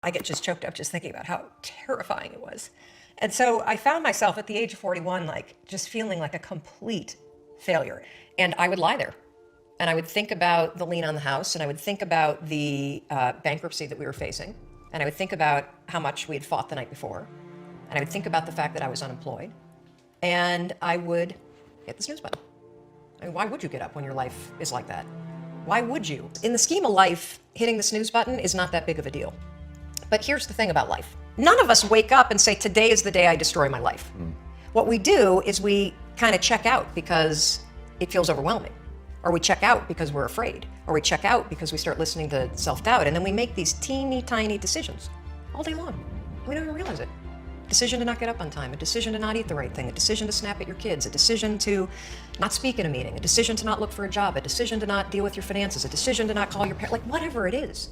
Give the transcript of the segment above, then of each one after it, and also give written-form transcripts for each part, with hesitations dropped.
I get just choked up just thinking about how terrifying it was. And so I found myself at the age of 41, like just feeling like a complete failure. And I would lie there. And I would think about the lien on the house, and I would think about the bankruptcy that we were facing. And I would think about how much we had fought the night before. And I would think about the fact that I was unemployed. And I would hit the snooze button. I mean, why would you get up when your life is like that? Why would you? In the scheme of life, hitting the snooze button is not that big of a deal. But here's the thing about life. None of us wake up and say, today is the day I destroy my life. What we do is we kind of check out because it feels overwhelming. Or we check out because we're afraid. Or we check out because we start listening to self-doubt. And then we make these teeny tiny decisions all day long. We don't even realize it. Decision to not get up on time, a decision to not eat the right thing, a decision to snap at your kids, a decision to not speak in a meeting, a decision to not look for a job, a decision to not deal with your finances, a decision to not call your parents, like whatever it is.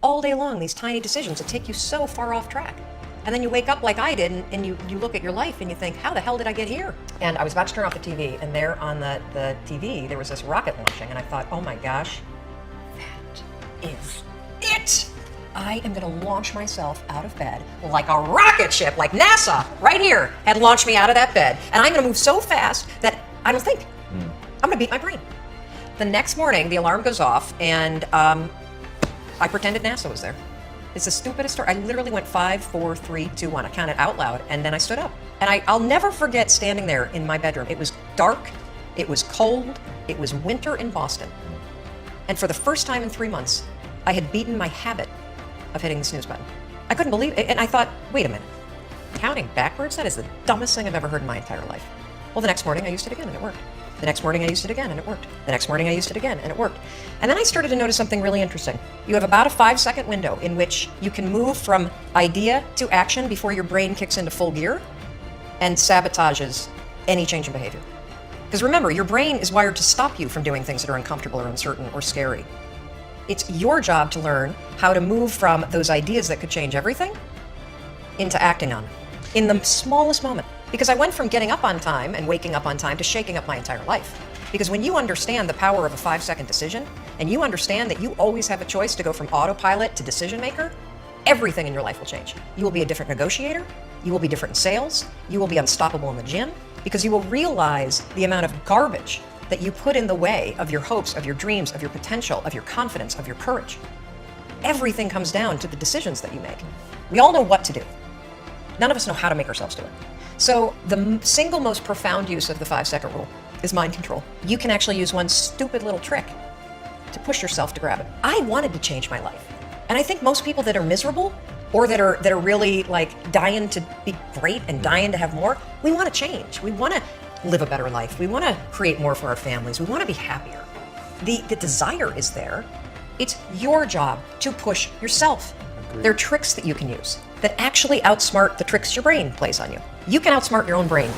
All day long, these tiny decisions that take you so far off track. And then you wake up like I did and you look at your life and you think, how the hell did I get here? And I was about to turn off the TV, and there on the TV, there was this rocket launching, and I thought, oh my gosh, that is it. I am gonna launch myself out of bed like a rocket ship, like NASA right here had launched me out of that bed. And I'm gonna move so fast that I don't think. I'm gonna beat my brain. The next morning, the alarm goes off, and I pretended NASA was there. It's the stupidest story. I literally went 5, 4, 3, 2, 1. I counted out loud, and then I stood up. And I'll never forget standing there in my bedroom. It was dark, it was cold, it was winter in Boston. And for the first time in 3 months, I had beaten my habit of hitting the snooze button. I couldn't believe it, and I thought, wait a minute. Counting backwards? That is the dumbest thing I've ever heard in my entire life. Well, the next morning I used it again, and it worked. The next morning I used it again, and it worked. The next morning I used it again, and it worked. And then I started to notice something really interesting. You have about a 5-second window in which you can move from idea to action before your brain kicks into full gear and sabotages any change in behavior. Because remember, your brain is wired to stop you from doing things that are uncomfortable or uncertain or scary. It's your job to learn how to move from those ideas that could change everything into acting on them in the smallest moment. Because I went from getting up on time and waking up on time to shaking up my entire life. Because when you understand the power of a 5-second decision, and you understand that you always have a choice to go from autopilot to decision maker, everything in your life will change. You will be a different negotiator, you will be different in sales, you will be unstoppable in the gym, because you will realize the amount of garbage that you put in the way of your hopes, of your dreams, of your potential, of your confidence, of your courage. Everything comes down to the decisions that you make. We all know what to do. None of us know how to make ourselves do it. So the single most profound use of the 5-second rule is mind control. You can actually use one stupid little trick to push yourself to grab it. I wanted to change my life. And I think most people that are miserable or that are really like dying to be great and dying to have more, we want to change. We want to live a better life. We want to create more for our families. We want to be happier. The desire is there. It's your job to push yourself. There are tricks that you can use that actually outsmart the tricks your brain plays on you. You can outsmart your own brain